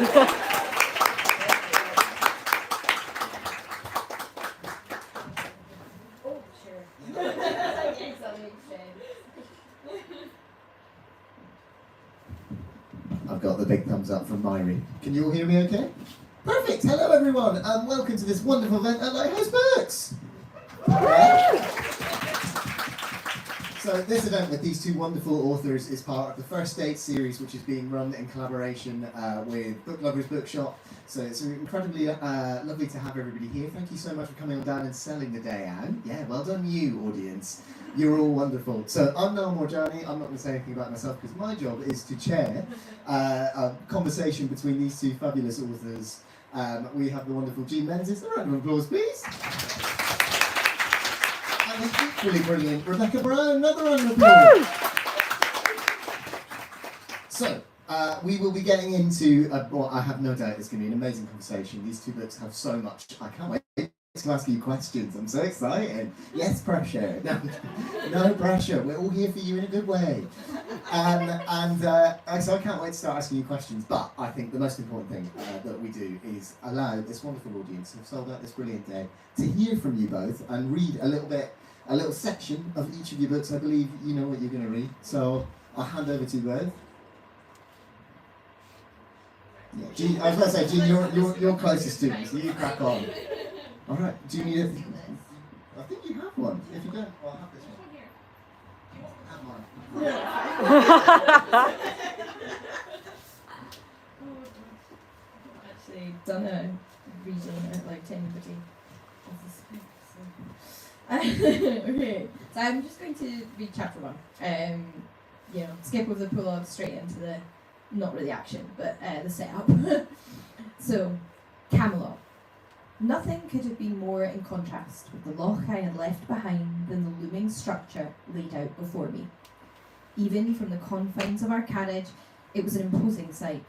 I've got the big thumbs up from Myri. Can you all hear me okay? Perfect! Hello everyone and welcome to this wonderful event at Lighthouse Books! So this event with these two wonderful authors is part of the First Date series, which is being run in collaboration with Book Lovers Bookshop. So it's incredibly lovely to have everybody here. Thank you so much for coming on down and selling the day, Anne. Yeah, well done you, audience. You're all wonderful. So I'm Niall Moorjani. I'm not going to say anything about myself because my job is to chair a conversation between these two fabulous authors. We have the wonderful Jean Menzies. A round of applause, please. And the equally brilliant Rebecca Brown. Another round of applause. So, we will be getting into, well, I have no doubt it's going to be an amazing conversation. These two books have so much. I can't wait to ask you questions. I'm so excited. Yes, pressure. No pressure. We're all here for you in a good way. So I can't wait to start asking you questions. But I think the most important thing that we do is allow this wonderful audience who've sold out this brilliant day to hear from you both and read a little section of each of your books. I believe you know what you're going to read. So I'll hand over to you both. Yeah, Jean, I was going to say, Jean, you're closest to me, so you crack on. All right, do you need it? I think you have one. If you don't, I'll have this one. Have mine. I've actually done a reading out loud to anybody. Okay, so I'm just going to read chapter 1. Skip over the prologue straight into the, not really action, but the setup. So, Camelot. Nothing could have been more in contrast with the loch I had left behind than the looming structure laid out before me. Even from the confines of our carriage, it was an imposing sight.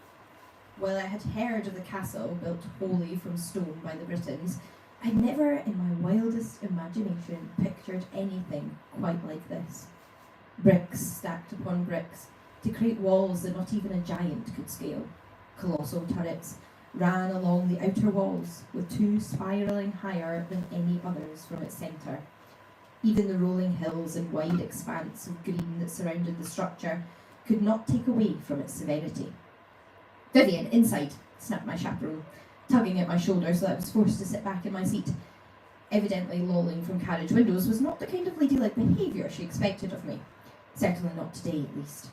While I had heard of the castle built wholly from stone by the Britons, I'd never in my wildest imagination pictured anything quite like this. Bricks stacked upon bricks to create walls that not even a giant could scale. Colossal turrets ran along the outer walls, with two spiralling higher than any others from its centre. Even the rolling hills and wide expanse of green that surrounded the structure could not take away from its severity. "Viviane, inside," snapped my chaperone, tugging at my shoulder so that I was forced to sit back in my seat. Evidently lolling from carriage windows was not the kind of ladylike behaviour she expected of me. Certainly not today, at least.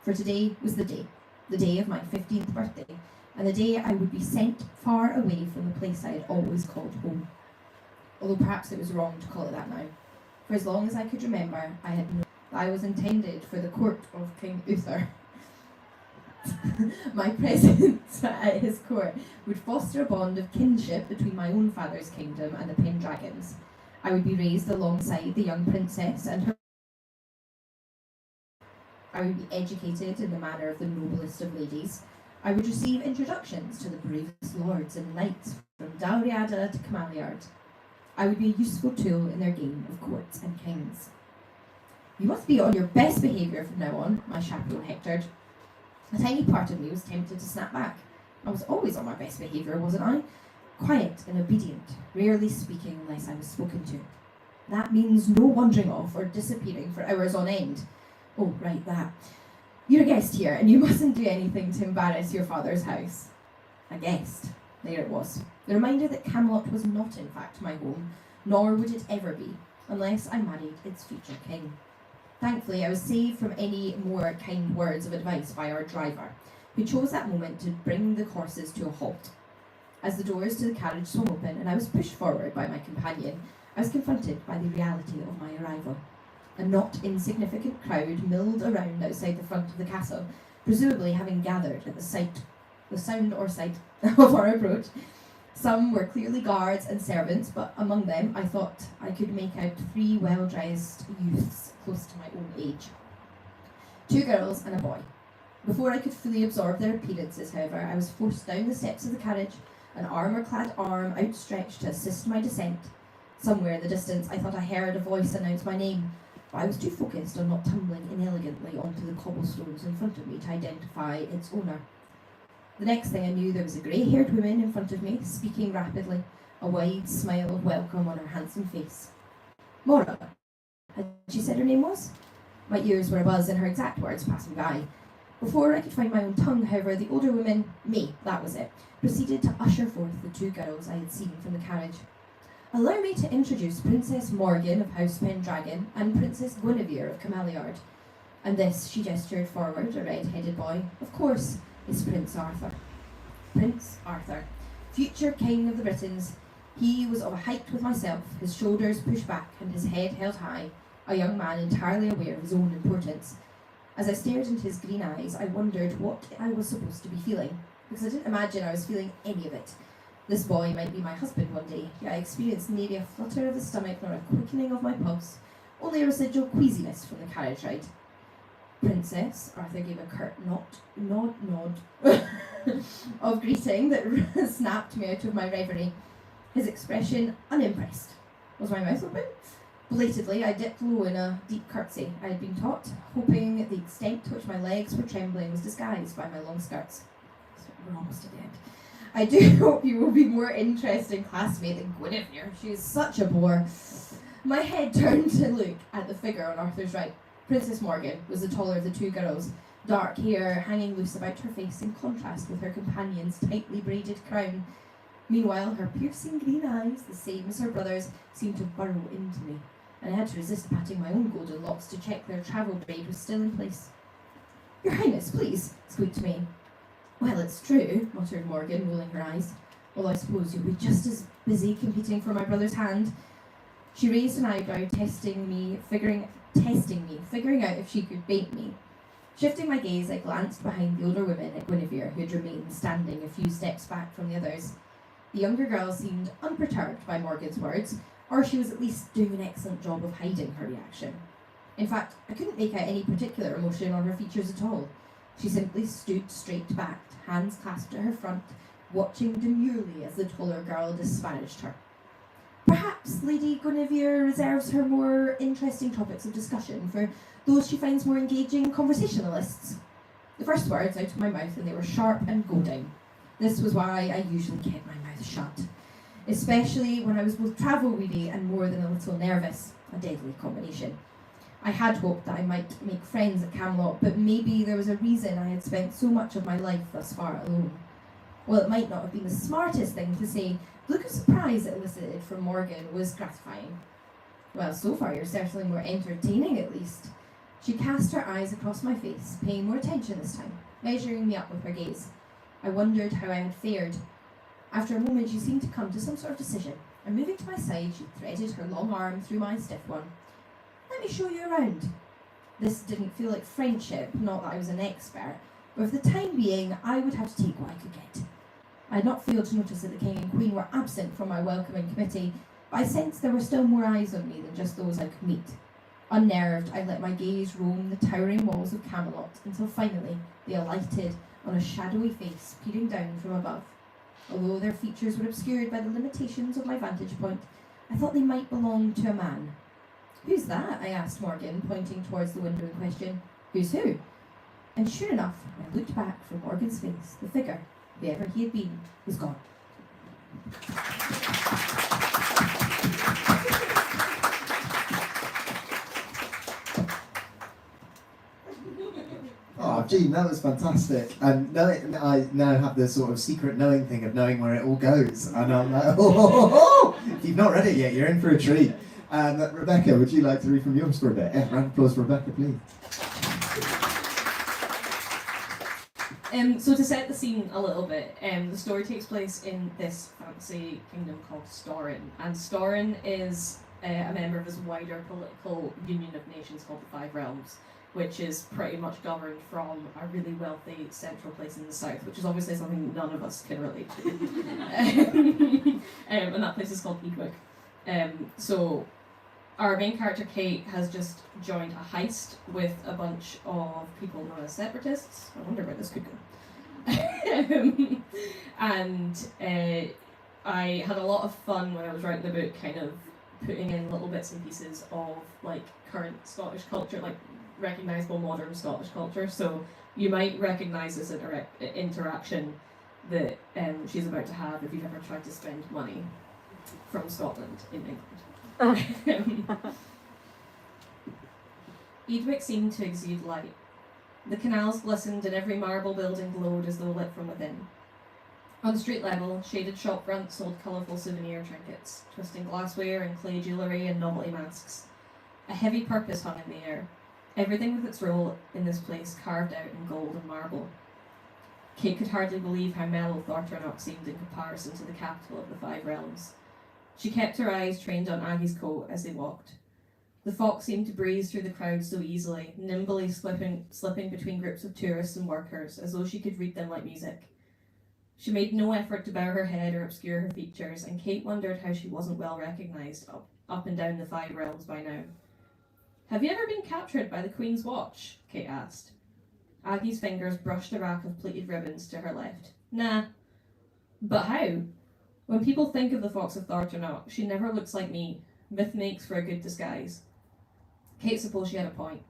For today was the day of my 15th birthday, and the day I would be sent far away from the place I had always called home. Although perhaps it was wrong to call it that now. For as long as I could remember, I had known that I was intended for the court of King Uther. My presence at his court would foster a bond of kinship between my own father's kingdom and the Pendragons. I would be raised alongside the young princess and her. I would be educated in the manner of the noblest of ladies. I would receive introductions to the bravest lords and knights from Dalriada to Camelot. I would be a useful tool in their game of courts and kings. "You must be on your best behaviour from now on," my chaperone hectored. A tiny part of me was tempted to snap back. I was always on my best behaviour, wasn't I? Quiet and obedient, rarely speaking unless I was spoken to. That means no wandering off or disappearing for hours on end. Oh, right, that. "You're a guest here, and you mustn't do anything to embarrass your father's house." A guest. There it was. The reminder that Camelot was not, in fact, my home, nor would it ever be, unless I married its future king. Thankfully, I was saved from any more kind words of advice by our driver, who chose that moment to bring the horses to a halt. As the doors to the carriage swung open and I was pushed forward by my companion, I was confronted by the reality of my arrival. A not insignificant crowd milled around outside the front of the castle, presumably having gathered at the sight of our approach. Some were clearly guards and servants, but among them I thought I could make out 3 well-dressed youths close to my own age. 2 girls and a boy. Before I could fully absorb their appearances, however, I was forced down the steps of the carriage, an armour-clad arm outstretched to assist my descent. Somewhere in the distance I thought I heard a voice announce my name, but I was too focused on not tumbling inelegantly onto the cobblestones in front of me to identify its owner. The next thing I knew, there was a grey-haired woman in front of me, speaking rapidly, a wide smile of welcome on her handsome face. Mora, had she said her name was? My ears were abuzz and her exact words passed me by. Before I could find my own tongue, however, the older woman, me, that was it, proceeded to usher forth the two girls I had seen from the carriage. Allow me to introduce Princess Morgan of House Pendragon and Princess Guinevere of Camelot. And this, she gestured forward, a red-headed boy, of course, is Prince Arthur. Prince Arthur, future King of the Britons. He was of a height with myself, his shoulders pushed back and his head held high, a young man entirely aware of his own importance. As I stared into his green eyes, I wondered what I was supposed to be feeling, because I didn't imagine I was feeling any of it. This boy might be my husband one day, yet I experienced neither a flutter of the stomach nor a quickening of my pulse, only a residual queasiness from the carriage ride. Princess, Arthur gave a curt nod of greeting that snapped me out of my reverie. His expression unimpressed. Was my mouth open? Belatedly, I dipped low in a deep curtsy. I had been taught, hoping the extent to which my legs were trembling was disguised by my long skirts. So we're almost at the end. I do hope you will be more interesting classmate than Guinevere. She is such a bore. My head turned to look at the figure on Arthur's right. Princess Morgan was the taller of the two girls, dark hair hanging loose about her face in contrast with her companion's tightly braided crown. Meanwhile, her piercing green eyes, the same as her brother's, seemed to burrow into me, and I had to resist patting my own golden locks to check their travel braid was still in place. Your Highness, please, squeaked me. Well, it's true, muttered Morgan, rolling her eyes. Well, I suppose you'll be just as busy competing for my brother's hand. She raised an eyebrow, testing me, figuring out if she could bait me. Shifting my gaze, I glanced behind the older women at Guinevere, who had remained standing a few steps back from the others. The younger girl seemed unperturbed by Morgan's words, or she was at least doing an excellent job of hiding her reaction. In fact, I couldn't make out any particular emotion on her features at all. She simply stood straight-backed, hands clasped at her front, watching demurely as the taller girl disparaged her. Perhaps Lady Guinevere reserves her more interesting topics of discussion for those she finds more engaging conversationalists. The first words out of my mouth, and they were sharp and goading. This was why I usually kept my mouth shut, especially when I was both travel-weary and more than a little nervous, a deadly combination. I had hoped that I might make friends at Camelot, but maybe there was a reason I had spent so much of my life thus far alone. While it might not have been the smartest thing to say, the look of surprise it elicited from Morgan was gratifying. Well, so far you're certainly more entertaining at least. She cast her eyes across my face, paying more attention this time, measuring me up with her gaze. I wondered how I had fared. After a moment she seemed to come to some sort of decision, and moving to my side she threaded her long arm through my stiff one. Let me show you around. This didn't feel like friendship, not that I was an expert, but for the time being I would have to take what I could get. I had not failed to notice that the King and Queen were absent from my welcoming committee, but I sensed there were still more eyes on me than just those I could meet. Unnerved, I let my gaze roam the towering walls of Camelot until finally they alighted on a shadowy face peering down from above. Although their features were obscured by the limitations of my vantage point, I thought they might belong to a man. Who's that? I asked Morgan, pointing towards the window in question. Who's who? And sure enough, when I looked back from Morgan's face, the figure, whoever he had been, was gone. Oh, Jean, that was fantastic. And I now have the sort of secret knowing thing of knowing where it all goes. And I'm like, if you've not read it yet, you're in for a treat. Rebecca, would you like to read from yours for a bit? Yeah, round of applause for Rebecca, please. So to set the scene a little bit, the story takes place in this fantasy kingdom called Storran, and Storran is a member of this wider political union of nations called the Five Realms, which is pretty much governed from a really wealthy central place in the south, which is obviously something none of us can relate to. And that place is called Edwick. So our main character Cait has just joined a heist with a bunch of people known as Separatists. I wonder where this could go. And I had a lot of fun when I was writing the book, kind of putting in little bits and pieces of like current Scottish culture, like recognisable modern Scottish culture. So You might recognise this interaction that she's about to have if you've ever tried to spend money from Scotland in England. Edwick seemed to exude light. The canals glistened and every marble building glowed as though lit from within. On the street level, shaded shop fronts sold colourful souvenir trinkets, twisting glassware and clay jewellery and novelty masks. A heavy purpose hung in the air, everything with its role in this place carved out in gold and marble. Cait could hardly believe how mellow Thorterknock seemed in comparison to the capital of the Five Realms. She kept her eyes trained on Aggie's coat as they walked. The fox seemed to breeze through the crowd so easily, nimbly slipping between groups of tourists and workers, as though she could read them like music. She made no effort to bow her head or obscure her features, and Cait wondered how she wasn't well recognised up and down the Five Realms by now. "Have you ever been captured by the Queen's Watch?" Cait asked. Aggie's fingers brushed a rack of pleated ribbons to her left. "Nah." "But how? When people think of the Fox of Thorterknock, she never looks like me. Myth makes for a good disguise." Cait supposed she had a point.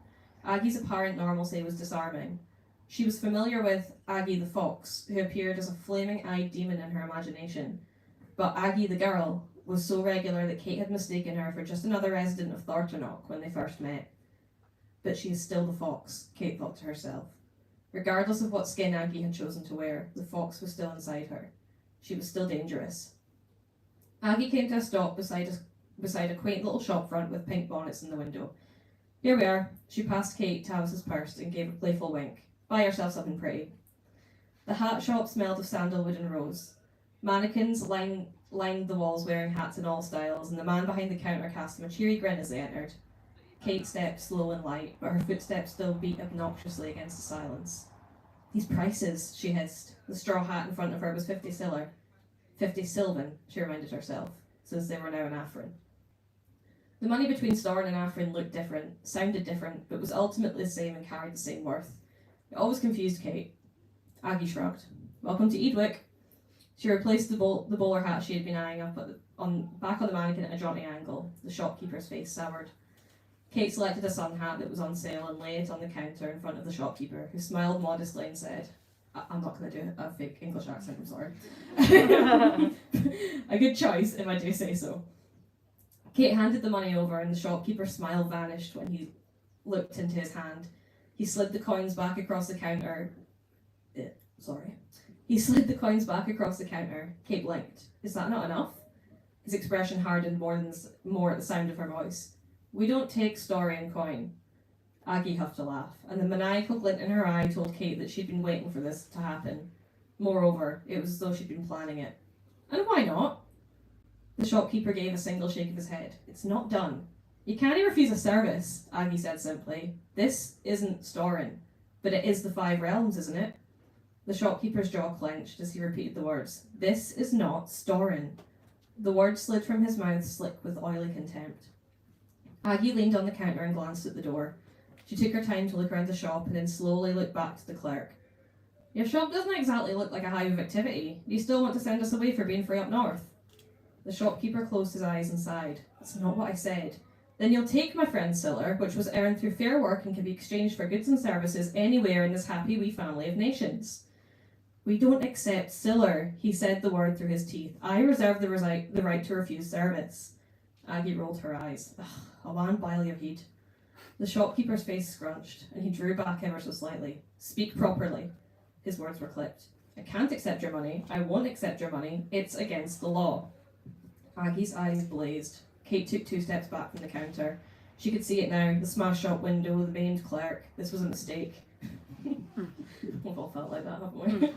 Aggie's apparent normalcy was disarming. She was familiar with Aggie the Fox, who appeared as a flaming-eyed demon in her imagination. But Aggie the girl was so regular that Cait had mistaken her for just another resident of Thorterknock when they first met. But she is still the fox, Cait thought to herself. Regardless of what skin Aggie had chosen to wear, the fox was still inside her. She was still dangerous. Aggie came to a stop beside a quaint little shop front with pink bonnets in the window. "Here we are." She passed Cait Tavis's purse and gave a playful wink. "Buy yourself something pretty." The hat shop smelled of sandalwood and rose. Mannequins lined the walls wearing hats in all styles, and the man behind the counter cast him a cheery grin as they entered. Cait stepped slow and light, but her footsteps still beat obnoxiously against the silence. "These prices," she hissed. The straw hat in front of her was 50 siller. 50 sylvan, she reminded herself, since they were now in Afrin. The money between Storran and Afrin looked different, sounded different, but was ultimately the same and carried the same worth. It always confused Cait. Aggie shrugged. "Welcome to Edwick." She replaced the bowler hat she had been eyeing up back on the mannequin at a jaunty angle. The shopkeeper's face soured. Cait selected a sun hat that was on sale and laid it on the counter in front of the shopkeeper, who smiled modestly and said, "I'm not going to do a fake English accent, I'm sorry." "A good choice, if I do say so." Cait handed the money over, and the shopkeeper's smile vanished when he looked into his hand. He slid the coins back across the counter. He slid the coins back across the counter. Cait blinked. "Is that not enough?" His expression hardened more at the sound of her voice. "We don't take Storran coin." Aggie huffed a laugh, and the maniacal glint in her eye told Cait that she'd been waiting for this to happen. Moreover, it was as though she'd been planning it. "And why not?" The shopkeeper gave a single shake of his head. "It's not done." "You can't refuse a service," Aggie said simply. "This isn't Storran, but it is the Five Realms, isn't it?" The shopkeeper's jaw clenched as he repeated the words. "This is not Storran." The words slid from his mouth, slick with oily contempt. Aggie leaned on the counter and glanced at the door. She took her time to look around the shop and then slowly looked back to the clerk. "Your shop doesn't exactly look like a hive of activity. Do you still want to send us away for being free up north?" The shopkeeper closed his eyes and sighed. "That's not what I said." "Then you'll take my friend's siller, which was earned through fair work and can be exchanged for goods and services anywhere in this happy wee family of nations." "We don't accept siller," he said the word through his teeth. "I reserve the right to refuse service." Aggie rolled her eyes. "Ugh, a man bile your heed." The shopkeeper's face scrunched, and he drew back ever so slightly. "Speak properly." His words were clipped. "I can't accept your money. I won't accept your money. It's against the law." Aggie's eyes blazed. Cait took 2 steps back from the counter. She could see it now, the smashed shop window, the maimed clerk. This was a mistake. We've all felt like that, haven't we?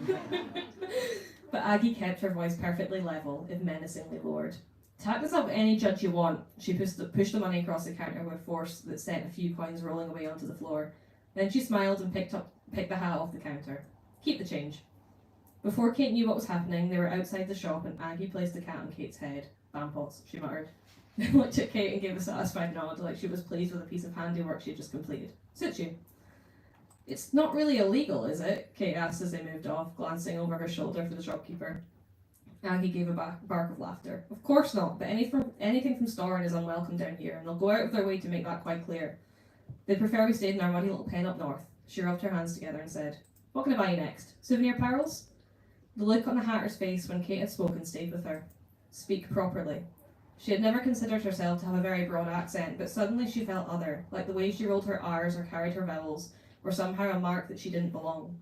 But Aggie kept her voice perfectly level, if menacingly lowered. "Tack this up any judge you want." She pushed the money across the counter with force that sent a few coins rolling away onto the floor. Then she smiled and picked the hat off the counter. "Keep the change." Before Cait knew what was happening, they were outside the shop and Aggie placed the cat on Cait's head. "Bampots," she muttered. Then looked at Cait and gave a satisfied nod, like she was pleased with a piece of handiwork she had just completed. "Suits you." "It's not really illegal, is it?" Cait asked as they moved off, glancing over her shoulder for the shopkeeper. Aggie gave a bark of laughter. "Of course not, but anything from Storran is unwelcome down here, and they'll go out of their way to make that quite clear. They prefer we stayed in our muddy little pen up north." She rubbed her hands together and said, "What can I buy you next? Souvenir pearls?" The look on the hatter's face when Cait had spoken stayed with her. Speak properly. She had never considered herself to have a very broad accent, but suddenly she felt other, like the way she rolled her R's or carried her vowels were somehow a mark that she didn't belong.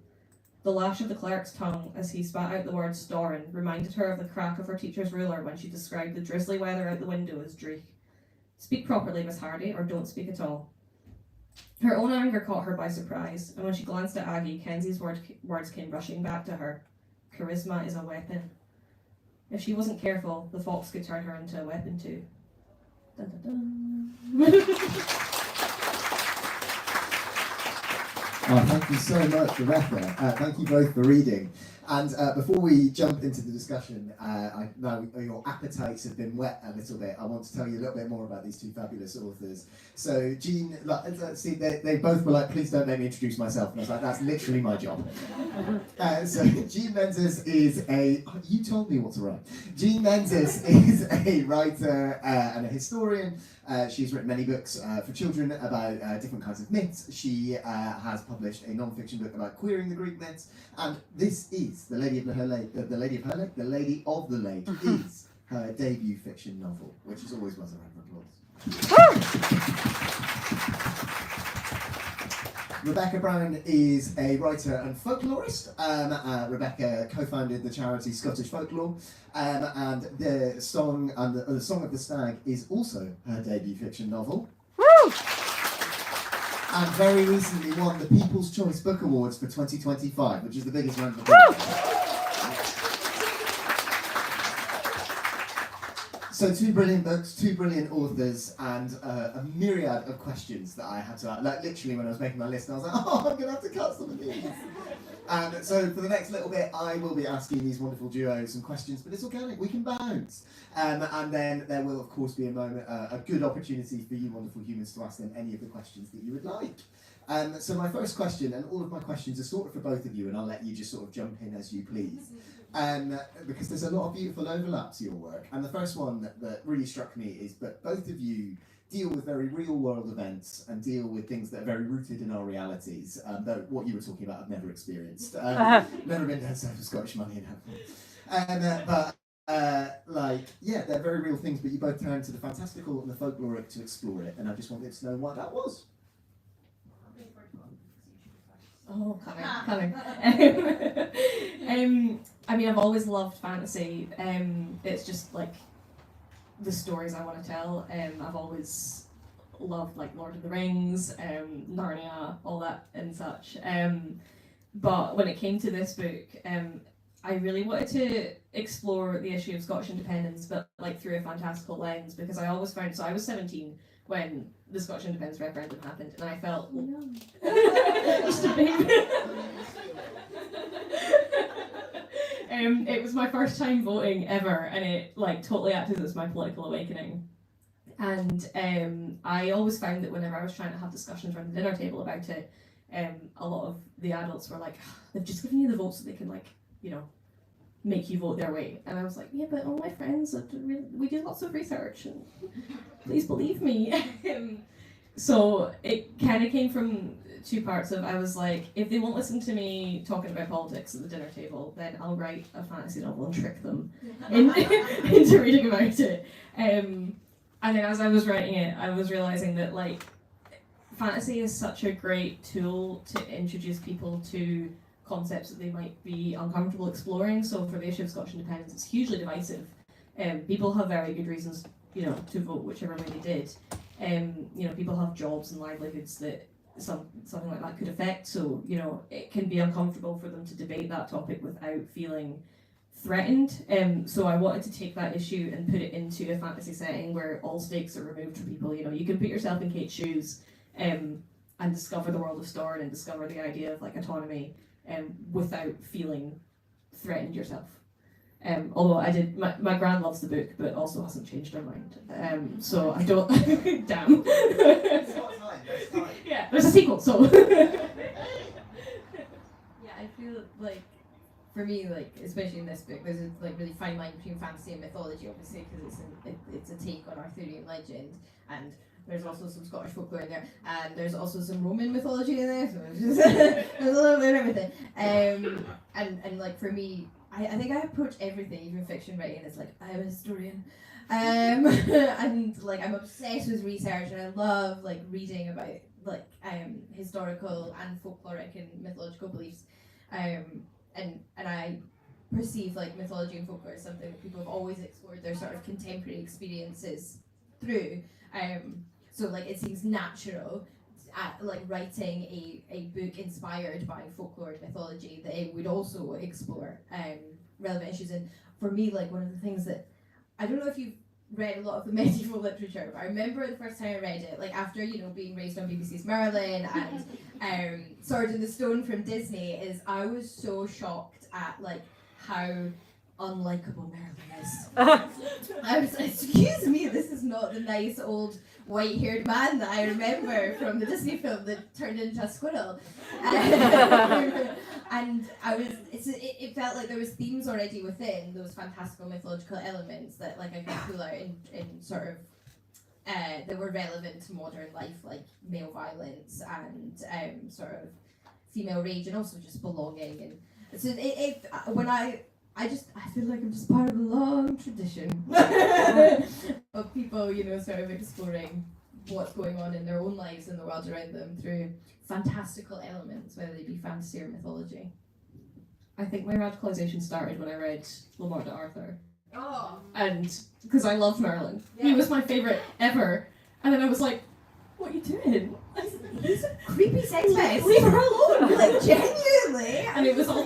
The lash of the clerk's tongue as he spat out the word Storran reminded her of the crack of her teacher's ruler when she described the drizzly weather out the window as dreich. Speak properly, Miss Hardy, or don't speak at all. Her own anger caught her by surprise, and when she glanced at Aggie, Kenzie's words came rushing back to her. Charisma is a weapon. If she wasn't careful, the fox could turn her into a weapon too. Dun, dun, dun. Oh, thank you so much, Rebecca. Thank you both for reading. And before we jump into the discussion, I know your appetites have been whet a little bit. I want to tell you a little bit more about these two fabulous authors. So Jean, see, they both were like, please don't make me introduce myself. And I was like, that's literally my job. So Jean Menzies is you told me what to write. Jean Menzies is a writer and a historian. She's written many books for children about different kinds of myths. She has published a non-fiction book about queering the Greek myths, and this is The Lady of the Lake is her debut fiction novel, which is always worth a round of applause. Rebecca Brown is a writer and folklorist. Rebecca co-founded the charity Scottish Folklore, and the Song of the Stag is also her debut fiction novel. Woo! And very recently won the People's Choice Book Awards for 2025, which is the biggest round of applause. So 2 brilliant books, 2 brilliant authors, and a myriad of questions that I had to ask. Like literally when I was making my list, I was like, oh, I'm going to have to cut some of these. And so for the next little bit, I will be asking these wonderful duos some questions, but it's organic, we can bounce. And then there will, of course, be a moment, a good opportunity for you wonderful humans to ask them any of the questions that you would like. So my first question, and all of my questions are sort of for both of you, and I'll let you just sort of jump in as you please. Because there's a lot of beautiful overlaps to your work. And the first one that really struck me is that both of you deal with very real world events and deal with things that are very rooted in our realities, though what you were talking about I've never experienced. Never been to Scottish money in heaven. They're very real things, but you both turn to the fantastical and the folkloric to explore it, and I just wanted to know why that was. Oh, coming. I mean, I've always loved fantasy. It's just like the stories I want to tell. I've always loved like Lord of the Rings, Narnia, all that and such. But when it came to this book, I really wanted to explore the issue of Scottish independence, but like through a fantastical lens, because I always found, so I was 17 when the Scottish independence referendum happened, and I felt just a baby. It was my first time voting ever, and it like totally acted as my political awakening. And I always found that whenever I was trying to have discussions around the dinner table about it, a lot of the adults were like, they've just given you the vote so they can, like, you know, make you vote their way. And I was like, yeah, but all my friends, we did lots of research, and please believe me. So it kind of came from 2 parts of, I was like, if they won't listen to me talking about politics at the dinner table, then I'll write a fantasy novel and trick them into reading about it. And then as I was writing it, I was realising that like fantasy is such a great tool to introduce people to concepts that they might be uncomfortable exploring. So for the issue of Scottish independence, it's hugely divisive. People have very good reasons, you know, to vote whichever way they did. You know, people have jobs and livelihoods that something like that could affect. So, you know, it can be uncomfortable for them to debate that topic without feeling threatened. So I wanted to take that issue and put it into a fantasy setting where all stakes are removed for people. You know, you can put yourself in Cait's shoes and discover the world of Storran and discover the idea of like autonomy without feeling threatened yourself. Although I did, my gran loves the book, but also hasn't changed her mind. So I don't. Damn. Yeah, there's a sequel, so. Yeah, I feel like, for me, like especially in this book, there's a like really fine line between fantasy and mythology, obviously, because it's a take on Arthurian legend, and there's also some Scottish folklore in there, and there's also some Roman mythology in there, so it's just there's a little bit of everything. And like for me, I think I approach everything, even fiction writing, as like, I'm a historian. And like I'm obsessed with research, and I love like reading about like historical and folkloric and mythological beliefs. And I perceive like mythology and folklore as something that people have always explored their sort of contemporary experiences through. So like it seems natural like writing a book inspired by folklore and mythology that it would also explore relevant issues. And for me, like one of the things that, I don't know if you've read a lot of the medieval literature, but I remember the first time I read it, like after, you know, being raised on BBC's Merlin and Sword in the Stone from Disney, is I was so shocked at like how unlikable Merlin is. I was like, excuse me, this is not the nice old white-haired man that I remember from the Disney film that turned into a squirrel. And it felt like there was themes already within those fantastical mythological elements that like I could pull out in sort of that were relevant to modern life, like male violence and sort of female rage, and also just belonging. And so I feel like I'm just part of a long tradition of people, you know, sort of exploring what's going on in their own lives and the world around them through fantastical elements, whether they be fantasy or mythology. I think my radicalisation started when I read Lamar de Arthur. Oh. And because I loved Merlin. He was my favourite ever. And then I was like, what are you doing? He's a creepy sex pest. Leave her alone. Like, genuinely. And it was all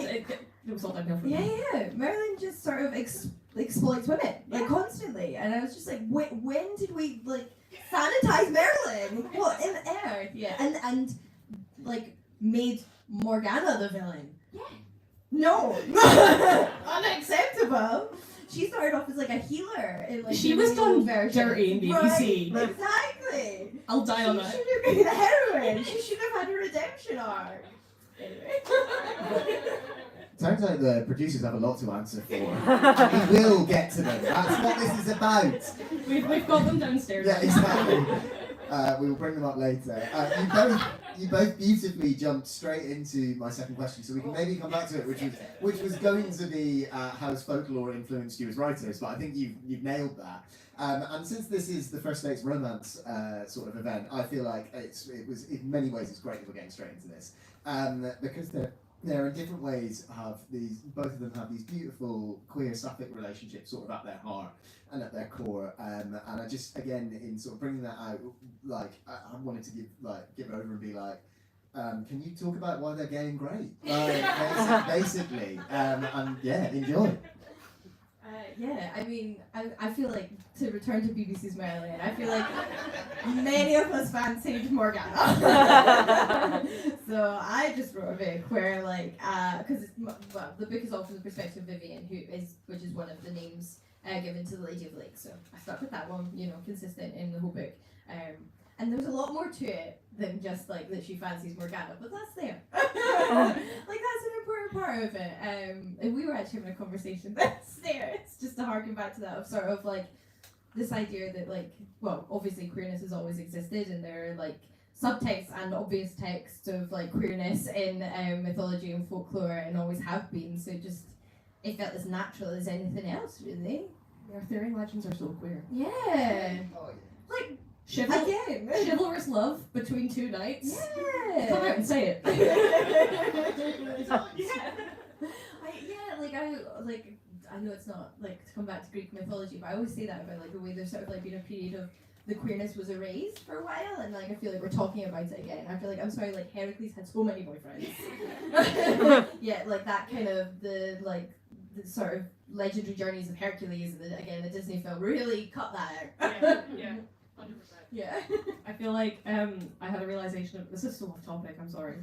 downhill from me. Yeah. Merlin just sort of exploits women, like constantly. And I was just like, when did we like sanitize Merlin? What in earth? Yeah. And like made Morgana the villain. Yeah. No. Unacceptable. She started off as like a healer in like she was done version. dirty in BBC. Right, exactly. I'll die on that. She should have been the heroine. She should have had a redemption arc. Anyway. Turns out the producers have a lot to answer for. And we will get to them. That's what this is about. We've got them downstairs. Yeah, exactly. We will bring them up later. You both beautifully jumped straight into my second question, so we can maybe come back to it, which was going to be how has folklore influenced you as writers, but I think you've nailed that. And since this is the first dates romance sort of event, I feel like it was in many ways it's great that we're getting straight into this, because they're in different ways both of them have these beautiful queer sapphic relationships sort of at their heart and at their core, and I just, again, in sort of bringing that out, like I wanted to give over and be like, can you talk about why they're gay and great, like, basically, and yeah, enjoy. Yeah, I mean, I feel like, to return to BBC's Merlin, I feel like many of us fancied Morgana. So I just wrote a bit where, like, because the book is all from the perspective of Viviane, which is one of the names given to the Lady of the Lake. So I stuck with that one, you know, consistent in the whole book. And there's a lot more to it than just like that she fancies Morgana, but that's there. Like that's an important part of it. And we were actually having a conversation that's there. It's just to harken back to that of sort of like this idea that like, well, obviously queerness has always existed, and there are like subtext and obvious text of like queerness in mythology and folklore, and always have been. So just it felt as natural as anything else, really. The Arthurian legends are so queer. Yeah. Oh, yeah. Like. Again, chivalrous love between two knights. Yeah. Come out and say it. I know it's not like to come back to Greek mythology, but I always say that about like the way there's sort of like been a period of the queerness was erased for a while, and like I feel like we're talking about it again. I feel like, I'm sorry, like Heracles had so many boyfriends. Yeah, like that kind of the sort of legendary journeys of Hercules, and again the Disney film really cut that out. Yeah. 100%. Yeah. I feel like I had a realization of this is so off topic. I'm sorry.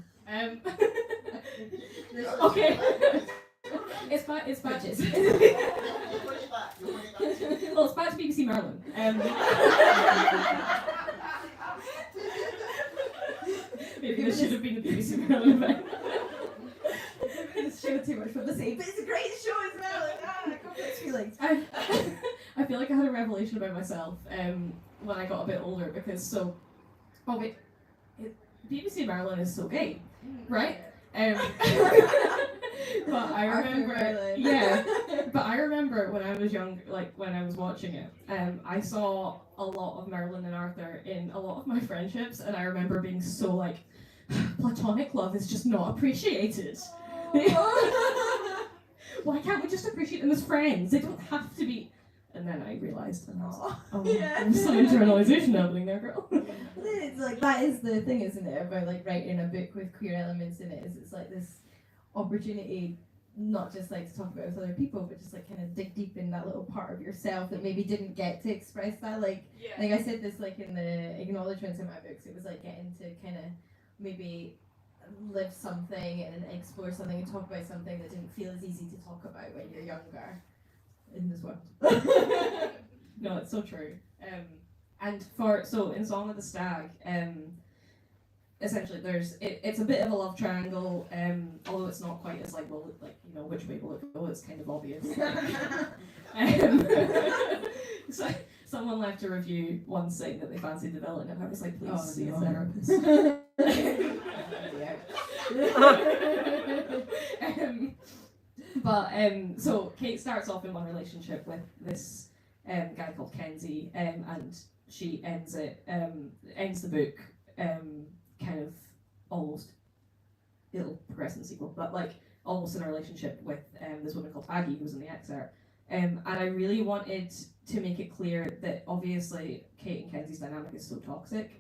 Okay. It's back. Well, it's back to BBC Merlin. Maybe this should have been the BBC Merlin event. It's show too much from the same, but it's a great show as well. Complex feelings. I feel like I had a revelation about myself when I got a bit older because BBC Maryland is so gay, right? But I remember, but I remember when I was young, like when I was watching it, I saw a lot of Merlin and Arthur in a lot of my friendships, and I remember being so like, platonic love is just not appreciated. Why can't we just appreciate them as friends? They don't have to be. And then I realised, there's some internalisation happening there, girl. It's like that is the thing, isn't it? About like writing a book with queer elements in it. Is it's like this opportunity, not just like to talk about it with other people, but just like kind of dig deep in that little part of yourself that maybe didn't get to express that. Like, I think I said this like in the acknowledgements in my books. It was like getting to kind of maybe live something and explore something and talk about something that didn't feel as easy to talk about when you're younger in this world. No, it's so true. And in Song of the Stag, essentially it's a bit of a love triangle, although it's not quite as like, well, like, you know, which way will it go? It's kind of obvious. So someone left a review once saying that they fancied the villain, and I was like, please see a therapist. So Cait starts off in one relationship with this guy called Kenzie, and she ends the book kind of almost, it'll progress in the sequel, but like almost in a relationship with this woman called Aggie who's in the excerpt. And I really wanted to make it clear that obviously Cait and Kenzie's dynamic is so toxic,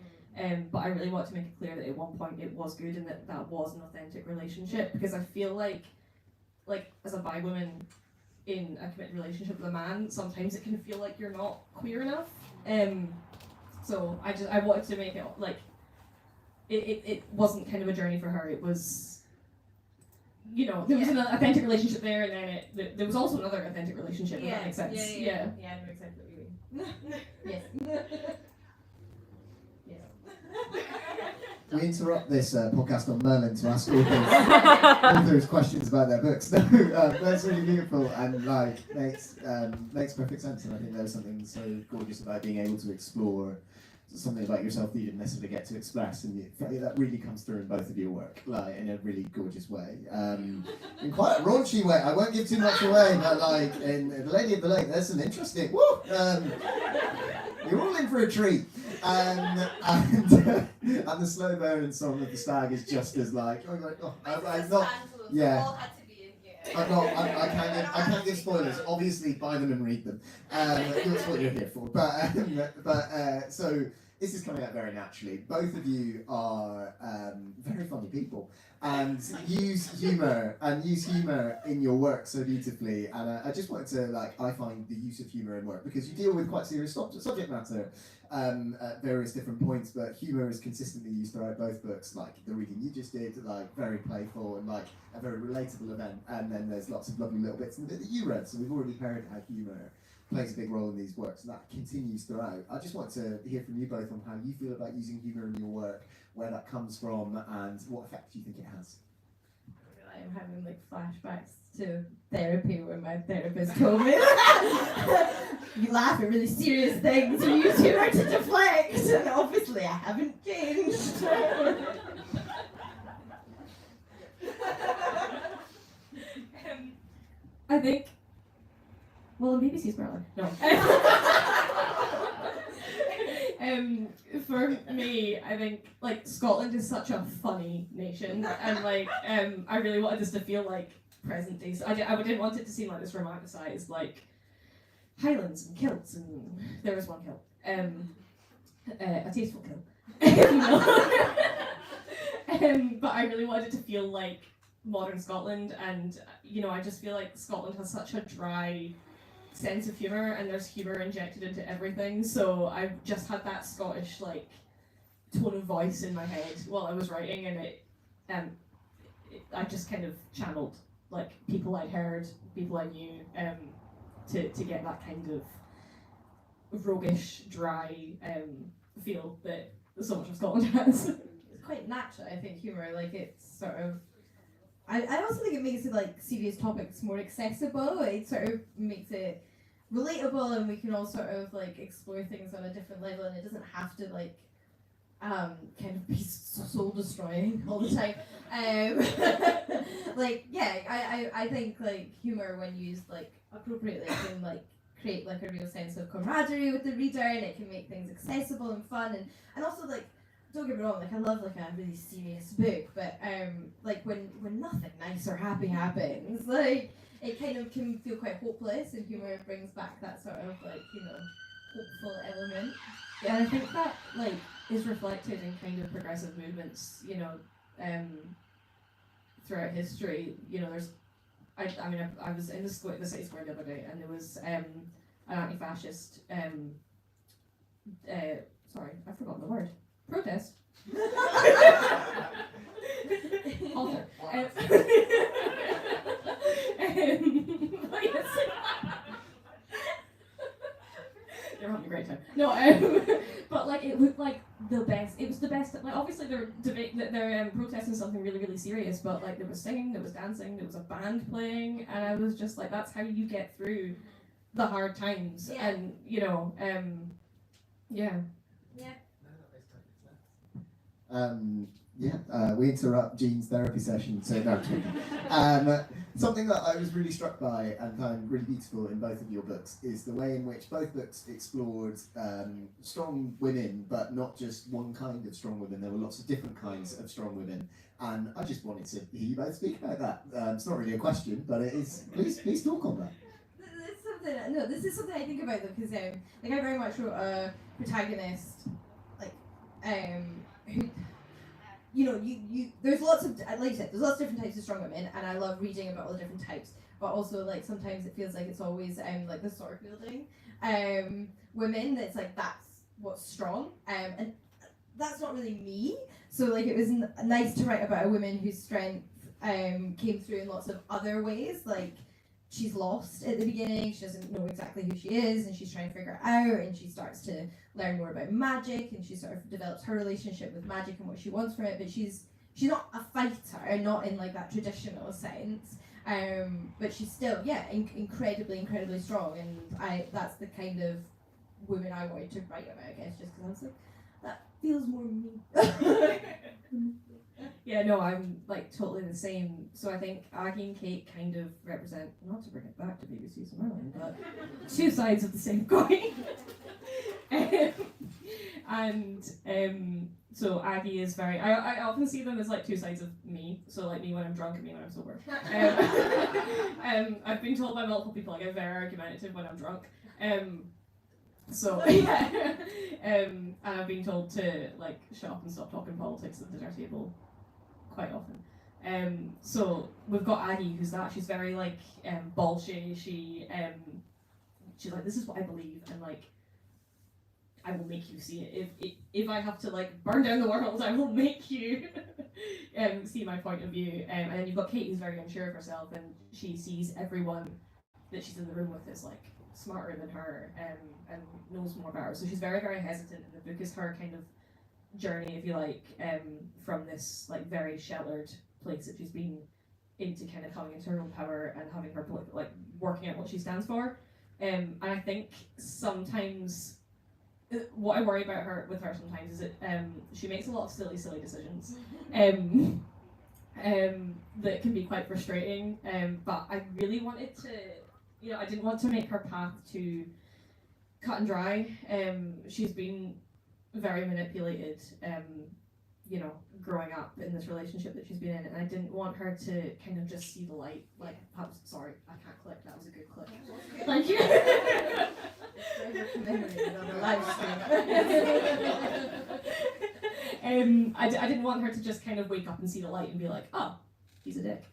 but I really want to make it clear that at one point it was good and that was an authentic relationship, because I feel like as a bi woman in a committed relationship with a man, sometimes it can feel like you're not queer enough. So I wanted to make it like it wasn't kind of a journey for her. It was, you know, there was an authentic relationship there, and then there was also another authentic relationship. If that makes sense. Yeah, I know exactly what you mean. Yes. We interrupt this podcast on Merlin to ask authors questions about their books. No, that's really beautiful and like makes perfect sense. And I think there's something so gorgeous about being able to explore something about yourself that you didn't necessarily get to express, and that really comes through in both of your work, like in a really gorgeous way, in quite a raunchy way. I won't give too much away, but like in The Lady of the Lake, there's some interesting. Woo! You're all in for a treat. And the slow burn Song of the Stag is just as like, I'm not. Yeah. I can't give spoilers. Obviously, buy them and read them. That's what you're here for. But so this is coming out very naturally. Both of you are very funny people and use humour in your work so beautifully. And I just wanted to I find the use of humour in work, because you deal with quite serious subject matter at various different points, but humour is consistently used throughout both books. Like the reading you just did, like very playful and like a very relatable event, and then there's lots of lovely little bits in the bit that you read. So we've already heard how humour plays a big role in these works, and that continues throughout. I just want to hear from you both on how you feel about using humour in your work, where that comes from, and what effect you think it has. I'm having like flashbacks to therapy where my therapist told me you laugh at really serious things, you use humour to deflect, and obviously I haven't changed. I think, well, in BBC's Merlin. No. For me, I think like Scotland is such a funny nation, and like I really wanted this to feel like present day. So I didn't want it to seem like this romanticized like Highlands and kilts, and there was one kilt, a tasteful kilt. But I really wanted it to feel like modern Scotland, and you know, I just feel like Scotland has such a dry sense of humour, and there's humour injected into everything, so I just had that Scottish like tone of voice in my head while I was writing, and I just kind of channeled like people I'd heard, people I knew, to get that kind of roguish, dry feel that so much of Scotland has. It's quite natural, I think, humour, like it's sort of, I also think it makes it like serious topics more accessible. It sort of makes it relatable, and we can all sort of like explore things on a different level, and it doesn't have to like kind of be soul destroying all the time. Like I think like humor when used like appropriately can like create like a real sense of camaraderie with the reader, and it can make things accessible and fun, and also like, don't get me wrong, like I love like a really serious book, but like when nothing nice or happy happens, like it kind of can feel quite hopeless, and humor brings back that sort of like, you know, hopeful element. Yeah, and I think that like is reflected in kind of progressive movements, you know, throughout history. You know, there's, I mean, I was in the city square the other day, and there was an anti-fascist, sorry, I've forgotten the word, protest. Author. You're having a great time. No, but like it looked like the best. It was the best. Like obviously they're protesting something really really serious, but like there was singing, there was dancing, there was a band playing, and I was just like, that's how you get through the hard times. Yeah. And you know, yeah. Yeah. We interrupt Jean's therapy session, so no, I'm kidding. Something that I was really struck by and found really beautiful in both of your books is the way in which both books explored strong women, but not just one kind of strong women. There were lots of different kinds of strong women, and I just wanted to hear you both speak about that. It's not really a question, but it is. Please talk on that. This is something I think about though, because like I very much wrote a protagonist, like who, you know, you there's lots of, like you said, there's lots of different types of strong women, and I love reading about all the different types. But also like sometimes it feels like it's always like the sword wielding women. That's like that's what's strong, and that's not really me. So like it was nice to write about a woman whose strength came through in lots of other ways, like. She's lost at the beginning, she doesn't know exactly who she is, and she's trying to figure it out, and she starts to learn more about magic, and she sort of develops her relationship with magic and what she wants from it, but she's not a fighter, not in like that traditional sense, but she's still, incredibly strong, and that's the kind of woman I wanted to write about, I guess, just because I was like, that feels more me. Yeah, no, I'm like totally the same. So I think Aggie and Cait kind of represent, not to bring it back to BBC Somaliland, but two sides of the same coin. So Aggie is very, I often see them as like two sides of me. So like me when I'm drunk and me when I'm sober. I've been told by multiple people I get very argumentative when I'm drunk. So yeah, and I've been told to like shut up and stop talking politics at the dinner table quite often. So we've got Aggie, who's that. She's very like bolshy. She's like, this is what I believe, and like I will make you see it. If I have to like burn down the world, I will make you see my point of view. And then you've got Cait, who's very unsure of herself, and she sees everyone that she's in the room with is like smarter than her and knows more about her. So she's very, very hesitant, and the book is her kind of journey, if you like, from this like very sheltered place that she's been into kind of coming into her own power and having her like working out what she stands for. And I think sometimes what I worry about with her sometimes is that she makes a lot of silly decisions that can be quite frustrating. But I really wanted to, you know, I didn't want to make her path too cut and dry. She's been very manipulated, you know, growing up in this relationship that she's been in, and I didn't want her to kind of just see the light. Like, perhaps, sorry, I can't click. That was a good click. Thank you. I didn't want her to just kind of wake up and see the light and be like, oh, he's a dick.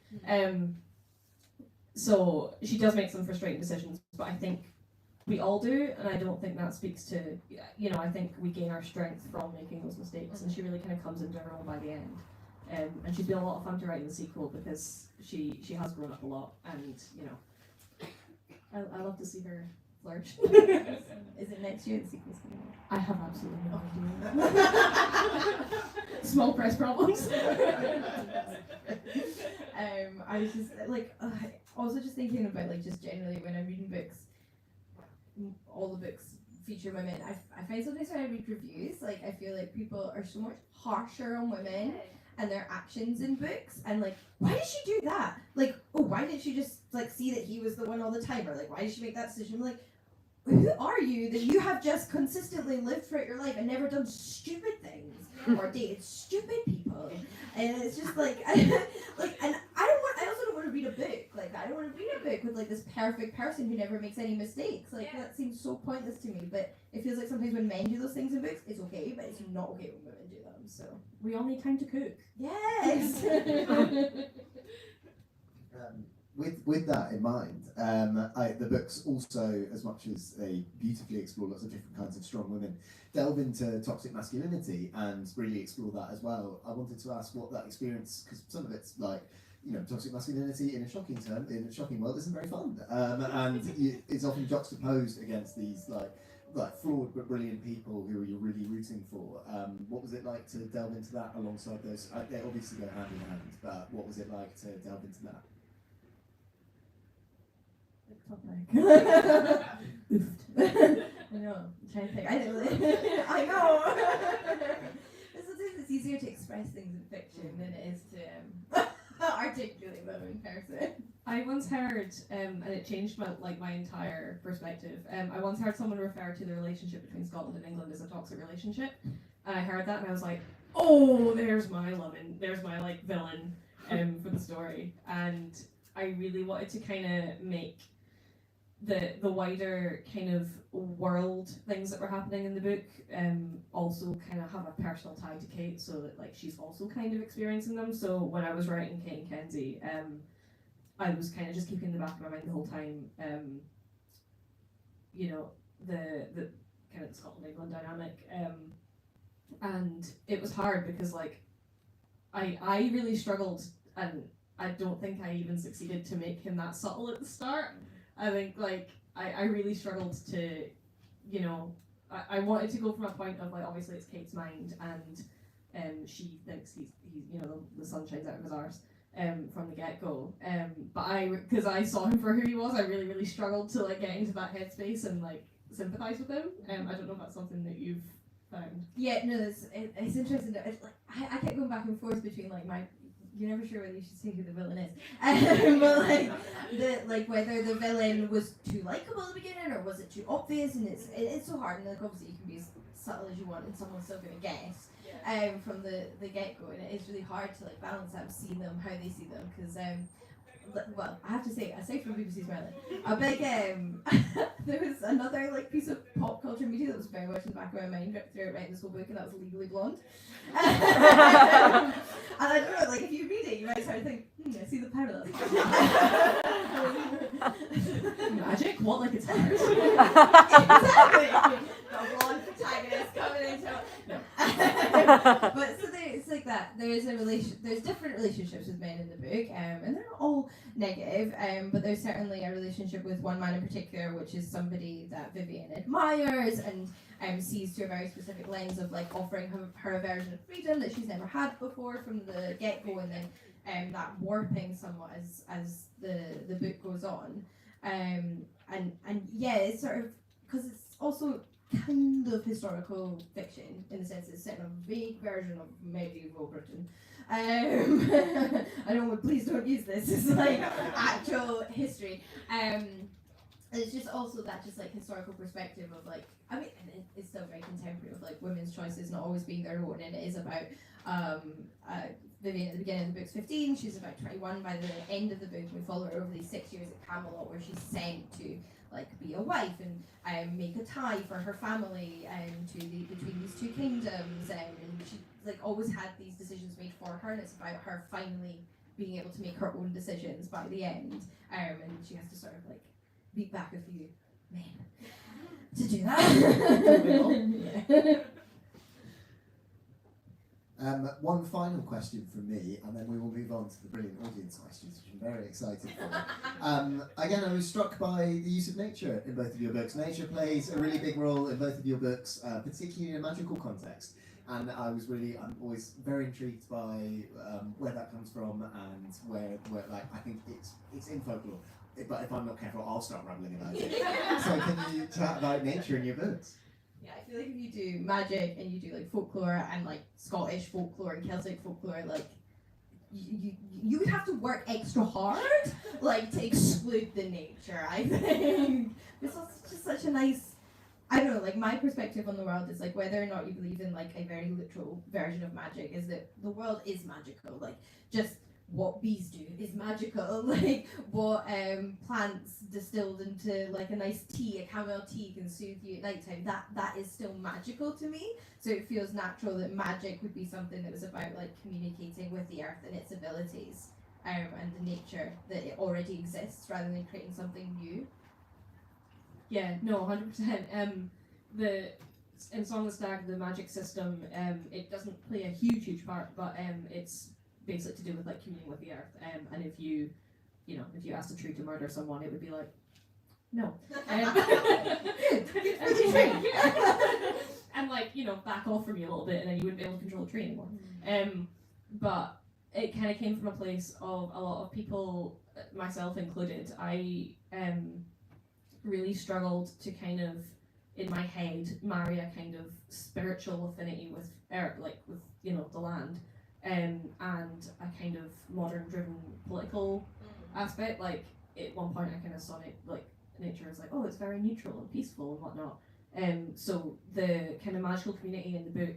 So she does make some frustrating decisions, but I think we all do, and I don't think that speaks to, you know, I think we gain our strength from making those mistakes, and she really kind of comes into her own by the end. And she's been a lot of fun to write in the sequel because she has grown up a lot, and, you know, I love to see her flourish. Is it next year the sequel's coming out? I have absolutely no idea. Small press problems. I was just like, also just thinking about like just generally when I'm reading books, all the books feature women. I find sometimes when I read reviews, like I feel like people are so much harsher on women and their actions in books, and like, why did she do that? Like, oh, why didn't she just like see that he was the one all the time, or like, why did she make that decision? I'm like, who are you that you have just consistently lived throughout your life and never done stupid things or dated stupid people? And it's just like, and I also don't want to read a book like that. I don't want to read a book with like this perfect person who never makes any mistakes. Like that seems so pointless to me. But it feels like sometimes when men do those things in books, it's okay, but it's not okay when women do them. So we all need time to cook. Yes. With that in mind, the books also, as much as they beautifully explore lots of different kinds of strong women, delve into toxic masculinity and really explore that as well. I wanted to ask what that experience, because some of it's like, toxic masculinity in a shocking term, in a shocking world, isn't very fun, and it's often juxtaposed against these like flawed but brilliant people who you're really rooting for. What was it like to delve into that alongside those? They obviously go hand in hand, but what was it like to delve into that? I know. I'm trying to think. I know. Sometimes it's easier to express things in fiction than it is to articulate them in person. I once heard, and it changed my entire perspective. I once heard someone refer to the relationship between Scotland and England as a toxic relationship, and I heard that and I was like, oh, there's my like villain for the story. And I really wanted to kind of make the wider kind of world things that were happening in the book also kind of have a personal tie to Cait, so that like she's also kind of experiencing them. So when I was writing Cait and Kenzie, I was kind of just keeping in the back of my mind the whole time, the kind of the Scotland-England dynamic, and it was hard because like I really struggled, and I don't think I even succeeded to make him that subtle at the start. I think like I really struggled to, I wanted to go from a point of like obviously it's Cait's mind and she thinks he's the sun shines out of his arse from the get-go. But because I saw him for who he was, I really struggled to like get into that headspace and like sympathise with him. I don't know if that's something that you've found. Yeah, no, it's interesting. It's like I kept going back and forth between like you're never sure whether you should say who the villain is, but whether the villain was too likable at the beginning or was it too obvious, and it's so hard, and like obviously you can be as subtle as you want and someone's still gonna guess from the get go, and it is really hard to like balance out, see them how they see them, because well, I have to say, aside from BBC's Merlin, a big there was another like piece of pop culture media that was very much in the back of my mind throughout writing this whole book, and that was Legally Blonde. And I don't know, like if you read it, you might start to think, I see the parallels. Magic? What, like it's hard? Exactly. The blonde protagonist coming into it. No. But so it's like that. There's different relationships with men in the book, and they're not all negative, but there's certainly a relationship with one man in particular, which is somebody that Viviane admires and sees through a very specific lens of like offering her a version of freedom that she's never had before from the get-go, and then that warping somewhat as the book goes on, and yeah, it's sort of because it's also kind of historical fiction in the sense it's set in a vague version of medieval Britain. I don't. Please don't use this. It's like actual history. It's just also that just like historical perspective of like, I mean, and it's still very contemporary of like women's choices not always being their own, and it is about Viviane at the beginning of the book's 15. She's about 21 by the end of the book. We follow her over these 6 years at Camelot, where she's sent to like be a wife and make a tie for her family between these two kingdoms, and she like always had these decisions made for her, and it's about her finally being able to make her own decisions by the end, and she has to sort of like beat back a few men to do that. One final question from me, and then we will move on to the brilliant audience questions, which I'm very excited for. Again, I was struck by the use of nature in both of your books. Nature plays a really big role in both of your books, particularly in a magical context. And I'm always very intrigued by where that comes from, and where like I think it's in folklore. but if I'm not careful, I'll start rambling about it. So can you chat about nature in your books? Yeah, I feel like if you do magic and you do like folklore and like Scottish folklore and Celtic folklore, like you would have to work extra hard, like to exclude the nature. I think it's just such a nice. I don't know, like my perspective on the world is like whether or not you believe in like a very literal version of magic is that the world is magical. Like just what bees do is magical. Like what plants distilled into like a nice tea, a chamomile tea can soothe you at nighttime. That is still magical to me. So it feels natural that magic would be something that was about like communicating with the earth and its abilities and the nature that it already exists rather than creating something new. Yeah, no, 100%. In Song of the Stag, the magic system, it doesn't play a huge part, but it's basically to do with like communing with the earth. And if you asked a tree to murder someone, it would be like, no. Good for the tree. And like, back off from you a little bit, and then you wouldn't be able to control the tree anymore. But it kind of came from a place of a lot of people, myself included. I really struggled to kind of, in my head, marry a kind of spiritual affinity with earth, like with the land, and a kind of modern-driven political aspect. Like at one point, I kind of saw it like nature as like, oh, it's very neutral and peaceful and whatnot. So the kind of magical community in the book,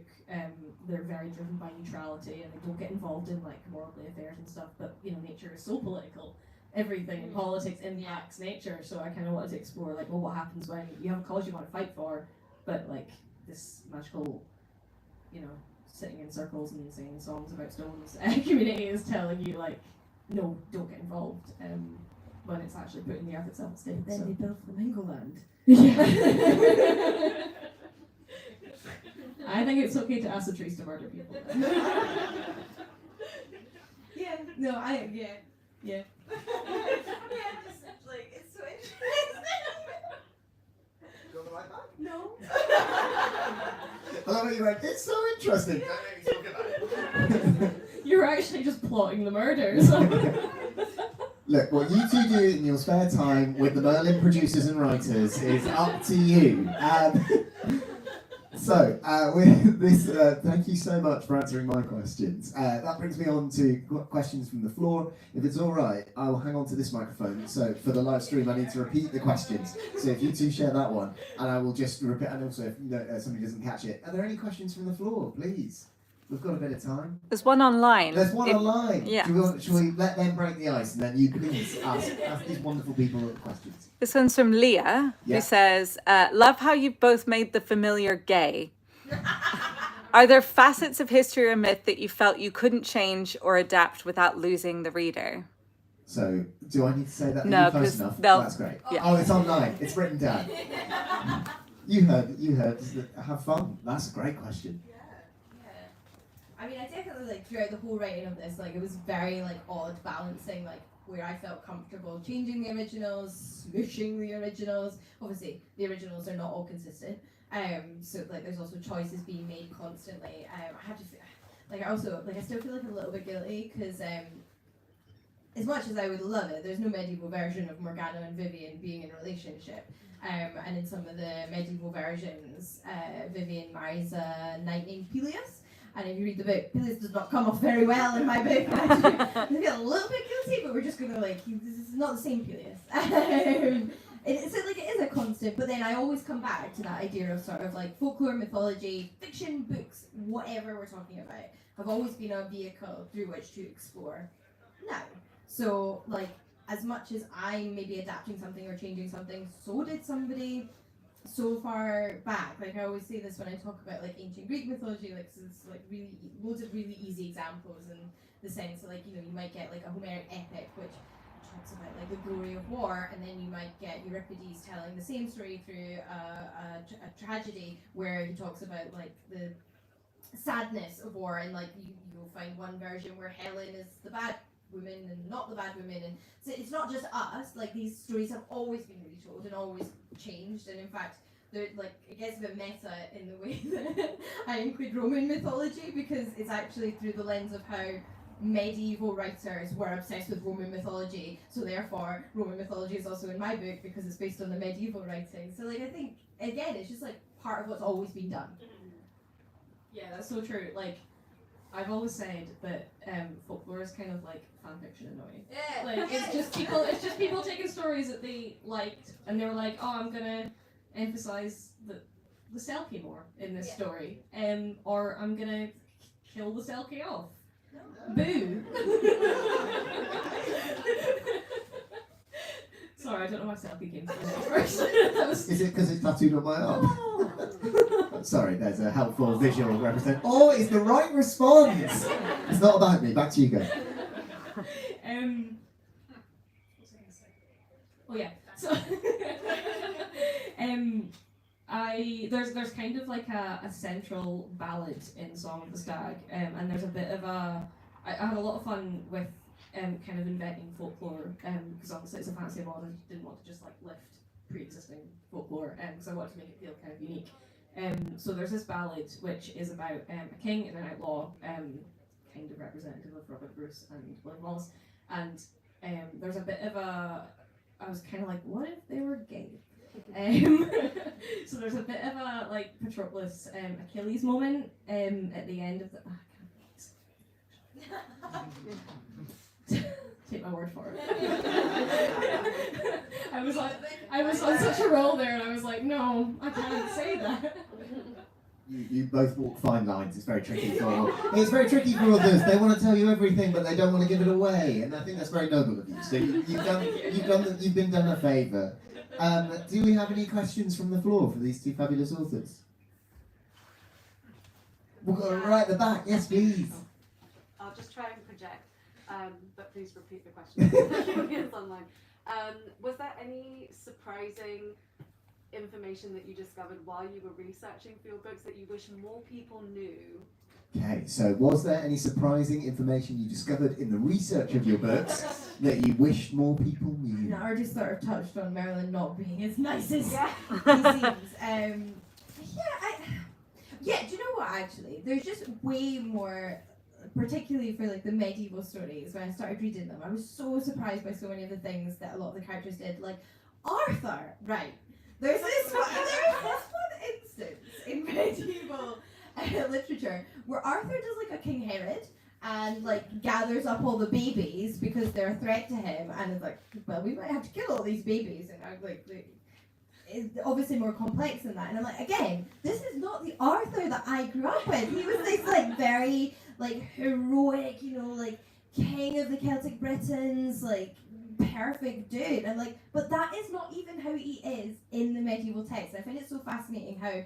they're very driven by neutrality and they don't get involved in like worldly affairs and stuff. But nature is so political. Everything in politics impacts nature, so I kind of wanted to explore like, well, what happens when you have a cause you want to fight for, but like this magical, sitting in circles and singing songs about stones community is telling you like, no, don't get involved. When it's actually putting the earth itself at stake. Then they built Flamingo Land. Yeah. I think it's okay to ask the trees to murder people. Yeah. No. Yeah. Yeah, just like it's so interesting. Go the right back? No. I love how you went, it's so interesting. You're actually just plotting the murders. Look, what you two do in your spare time with the Merlin producers and writers is up to you. With this, thank you so much for answering my questions. That brings me on to questions from the floor. If it's all right, I will hang on to this microphone. So for the live stream, I need to repeat the questions. So if you two share that one, and I will just repeat. And also, if somebody doesn't catch it, are there any questions from the floor, please? We've got a bit of time. There's one online. There's one online. Yeah. Shall we let them break the ice, and then you please ask these wonderful people questions? This one's from Leah, who says, love how you both made the familiar gay. Are there facets of history or myth that you felt you couldn't change or adapt without losing the reader? So, do I need to say that? No, Are you close enough? they'll- That's great. Yeah. Oh, it's online. It's written down. You heard. Have fun. That's a great question. I mean, I definitely like throughout the whole writing of this, like it was very like odd balancing, like where I felt comfortable changing the originals, smooshing the originals. Obviously, the originals are not all consistent. So like there's also choices being made constantly. I have to like I still feel like a little bit guilty because as much as I would love it, there's no medieval version of Morgana and Viviane being in a relationship. And in some of the medieval versions, Viviane marries a knight named Peleus. And if you read the book, Peleus does not come off very well in my book. I feel a little bit guilty, but we're just going to this is not the same Peleus. It is a constant, but then I always come back to that idea of sort of like folklore, mythology, fiction, books, whatever we're talking about, have always been a vehicle through which to explore now. So like, as much as I may be adapting something or changing something, so did somebody so far back. Like I always say this when I talk about like ancient Greek mythology, like so it's like really loads of really easy examples in the sense that like you might get like a Homeric epic which talks about like the glory of war, and then you might get Euripides telling the same story through a tragedy where he talks about like the sadness of war, and like you'll find one version where Helen is the bad women and not the bad women, and so it's not just us. Like these stories have always been retold and always changed, and in fact they're like it gets a bit meta in the way that I include Roman mythology, because it's actually through the lens of how medieval writers were obsessed with Roman mythology, so therefore Roman mythology is also in my book because it's based on the medieval writing. So like I think again it's just like part of what's always been done. Yeah, that's so true. Like, I've always said that folklore is kind of like fan fiction in a way. Yeah. Like it's just people taking stories that they liked and they were like, oh, I'm gonna emphasize the Selkie more in this story, or I'm gonna kill the Selkie off. Boo. Sorry, I don't know why Selkie came to me first. Is it because it's tattooed on my arm? Sorry, there's a helpful visual represent. Oh, it's the right response. It's not about me. Back to you guys. What was I gonna say? Oh yeah. So there's kind of like a central ballad in Song of the Stag, and there's a bit of I have a lot of fun with kind of inventing folklore, because obviously it's a fantasy world. I didn't want to just like lift pre-existing folklore, because I wanted to make it feel kind of unique. So there's this ballad which is about a king and an outlaw, kind of representative of Robert Bruce and William Wallace, and there's a bit of I was kind of like, what if they were gay? So there's a bit of a like Patroclus Achilles moment at the end of the. Take my word for it. I was on such a roll there, and I was like, no, I can't say that. You both walk fine lines. It's very tricky for others. They want to tell you everything, but they don't want to give it away, and I think that's very noble of you. So you've been done a favour. Do we have any questions from the floor for these two fabulous authors? We'll go right at the back. Yes, please. I'll just try and project, but please repeat the question. It's online. Was there any surprising information that you discovered while you were researching for your books that you wish more people knew? Okay, so was there any surprising information you discovered in the research of your books that you wish more people knew? I already sort of touched on Merlin not being as nice as Yeah. he seems. Do you know what, actually? There's just way more, particularly for like the medieval stories, when I started reading them, I was so surprised by so many of the things that a lot of the characters did. Like, Arthur, right? There's this one instance in medieval literature where Arthur does like a King Herod and like gathers up all the babies because they're a threat to him, and is like, well, we might have to kill all these babies, and I'm like it's obviously more complex than that. And I'm like, again, this is not the Arthur that I grew up with. He was this like very like heroic, like king of the Celtic Britons, like perfect dude. And like, but that is not even how he is in the medieval text. I find it so fascinating how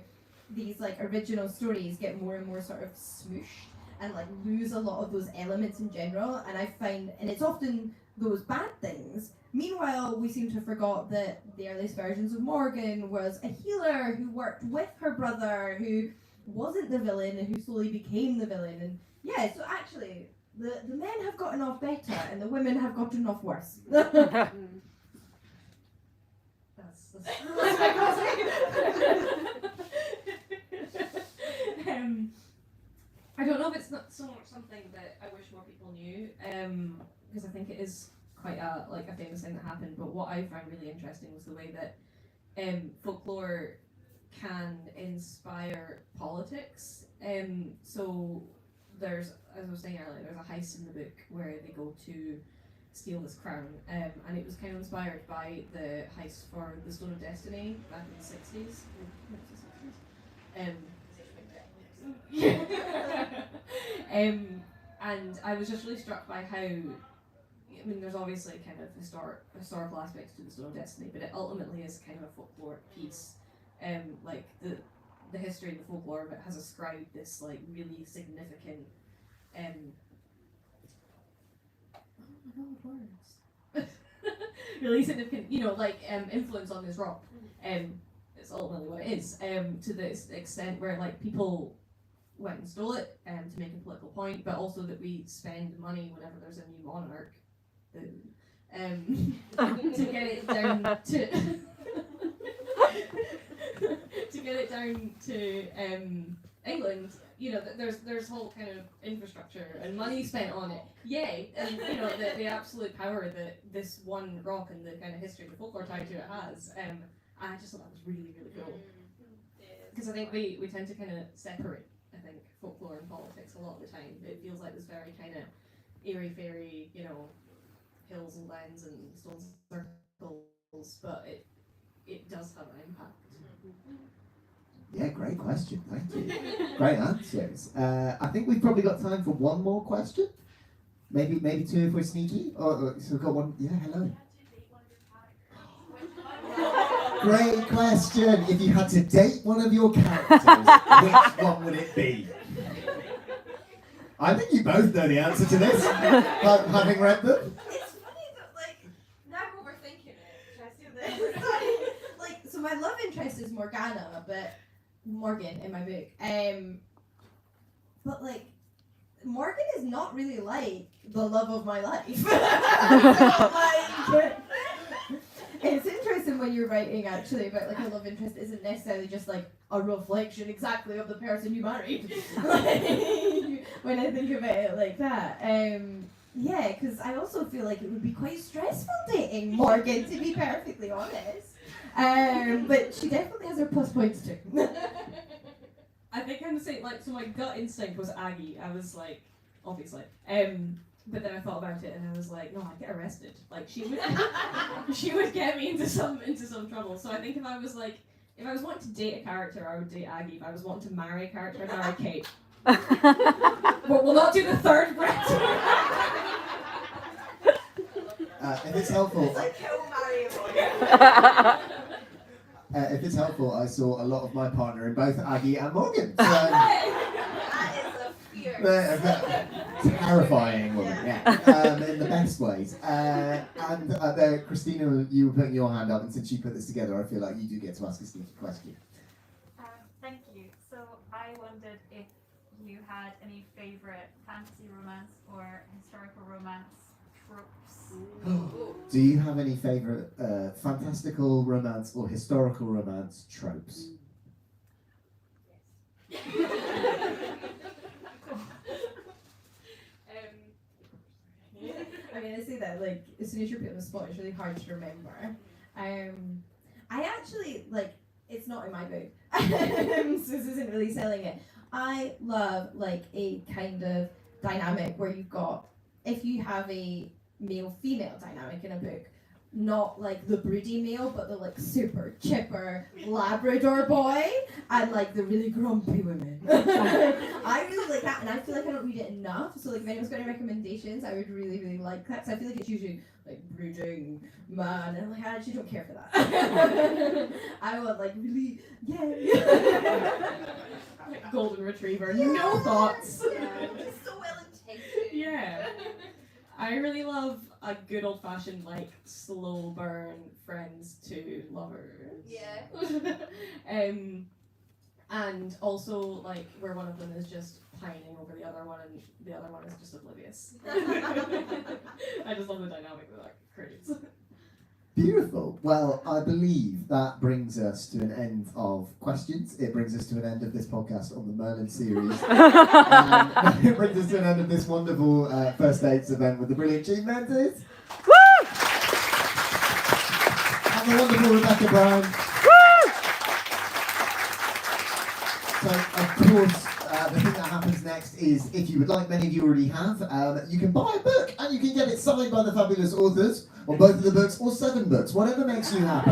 these like original stories get more and more sort of smooshed and like lose a lot of those elements in general. And I find, and it's often those bad things. Meanwhile, we seem to have forgot that the earliest versions of Morgan was a healer who worked with her brother, who wasn't the villain and who slowly became the villain. And yeah, so actually, the men have gotten off better and the women have gotten off worse. That's I don't know if it's not so much something that I wish more people knew, because I think it is quite a famous thing that happened. But what I found really interesting was the way that folklore can inspire politics. So there's, as I was saying earlier, there's a heist in the book where they go to steal this crown, and it was kind of inspired by the heist for the Stone of Destiny back in the 60s. And I was just really struck by how, I mean, there's obviously kind of historical aspects to the Stone of Destiny, but it ultimately is kind of a folklore piece. Like the history and the folklore of it has ascribed this like really significant really significant, influence on this rock. It's ultimately what it is. To this extent where like people went and stole it to make a political point, but also that we spend money whenever there's a new monarch to get it down to to get it down to England you know, there's whole kind of infrastructure and money spent on it. Yay! And you know, the absolute power that this one rock and the kind of history, the folklore tied to it has. I just thought that was really, really cool. Because I think we tend to kind of separate, I think, folklore and politics a lot of the time. It feels like this very kind of airy-fairy, you know, hills and glens and stone circles, but it does have an impact. Yeah, great question. Thank you. Great answers. I think we've probably got time for one more question. Maybe two if we're sneaky. So we've got one. Yeah, hello. Great question. If you had to date one of your characters, which one would it be? I think you both know the answer to this, having read them. It's funny that, like, now I'm overthinking it. Should I do this? Like, so my love interest is Morgan in my book. But like, Morgan is not really like the love of my life. Like, it's interesting when you're writing actually about like a love interest isn't necessarily just like a reflection exactly of the person you married. Like, when I think about it like that. Yeah, because I also feel like it would be quite stressful dating Morgan, to be perfectly honest. But she definitely has her plus points too. I think I'm the same. Like, so my gut instinct was Aggie. I was like, obviously. But then I thought about it and I was like, no, I'd get arrested. Like, she would get me into some trouble. So I think if I was wanting to date a character, I would date Aggie. If I was wanting to marry a character, I'd marry Cait. But we'll not do the third Brett. If it's helpful. It's like kill, marry, avoid. If it's helpful, I saw a lot of my partner in both Aggie and Morgan. So, That is a fierce. terrifying woman, yeah, in the best ways. Christina, you were putting your hand up, and since you put this together, I feel like you do get to ask a sneaky question. Thank you. So I wondered if you had any favourite fantasy romance or historical romance tropes. Do you have any favourite fantastical romance or historical romance tropes? I mean, I say that like as soon as you're put on the spot, it's really hard to remember. I actually like it's not in my book, so this isn't really selling it. I love like a kind of dynamic where you've got, if you have a male-female dynamic in a book, not like the broody male, but the like super chipper Labrador boy and like the really grumpy women. I really like that, and I feel like I don't read it enough. So like if anyone's got any recommendations, I would really, really like that. So I feel like it's usually like brooding man, and like I actually don't care for that. I want like really, Like golden retriever, no thoughts. Yeah, just so well intentioned. Yeah. I really love a good old fashioned like slow burn friends to lovers. Yeah. And also like where one of them is just pining over the other one and the other one is just oblivious. I just love the dynamic that creates. Beautiful. Well, I believe that brings us to an end of questions. It brings us to an end of this podcast on the Merlin series. It brings us to an end of this wonderful first dates event with the brilliant Jean Menzies. Woo! And the wonderful Rebecca Brown. Woo! So, of course, the thing that happens next is, if you would like, many of you already have, you can buy a book and you can get it signed by the fabulous authors, or both of the books, or 7 books, whatever makes you happy.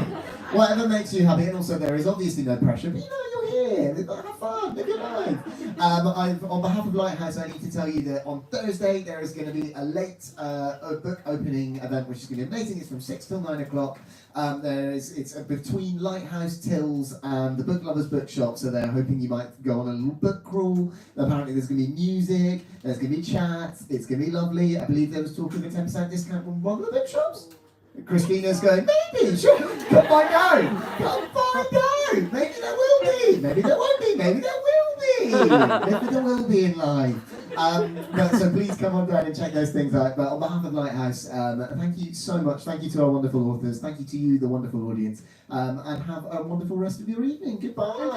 Whatever makes you happy, and also there is obviously no pressure, but you know you're here, have fun, live your life. On behalf of Lighthouse, I need to tell you that on Thursday there is going to be a late book opening event, which is going to be amazing. It's from 6 till 9 o'clock. It's between Lighthouse Tills and the Book Lovers Bookshop, so they're hoping you might go on a little book crawl. Apparently there's going to be music, there's going to be chats, it's going to be lovely. I believe there was talk of a 10% discount from one of the bookshops. Christina's going, maybe, sure, come find out, come find out. Maybe there will be, maybe there won't be, maybe there will be. Maybe there will be in life. So please come on down and check those things out. But on behalf of Lighthouse, thank you so much. Thank you to our wonderful authors. Thank you to you, the wonderful audience. And have a wonderful rest of your evening. Goodbye.